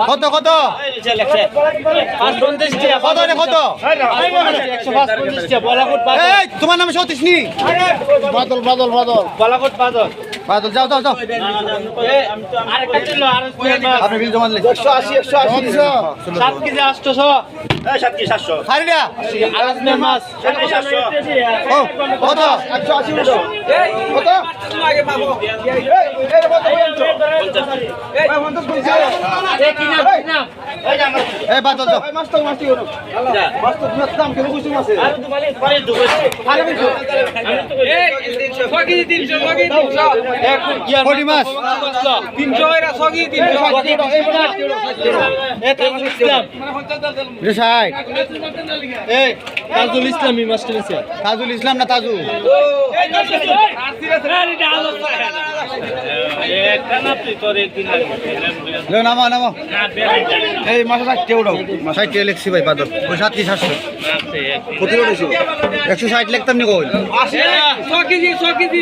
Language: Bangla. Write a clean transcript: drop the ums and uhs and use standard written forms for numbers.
কত কত তোমার নাম সতীশ নি বাদল বাদল বাদল বালাকোট বাদল বাদল যাও যাও যাও আপনি বিল জমা দিলেন 180 180 7 কেজি 800 7 কেজি 700 খারিয়া আরাজনের মাছ 700 ও কত 180 কত আগে পাবো এই কত বলছো 50 এই 50 কইছে এই কি নাম এই যে আমার এই বাদল যাও মাছ তো মাছ দিও না মাছ তো দাম কেন কইছো মাছে আর তো মানে পারে দুবে আরে কইছো এই 300 কেজি 300 কেজি 300 এক কোটি মাছ 300 এর 100 কেজি 300 এই বড় এই তাজুল ইসলাম রে সাই এই তাজুল ইসলামী মাস্টার আছে তাজুল ইসলাম না তাজু নামা নামা এই মাছ 60 উঠাও 60 লেখছি ভাই বাদর ওই 700 প্রতিরোধ 160 লিখতাম নি কই 100 কেজি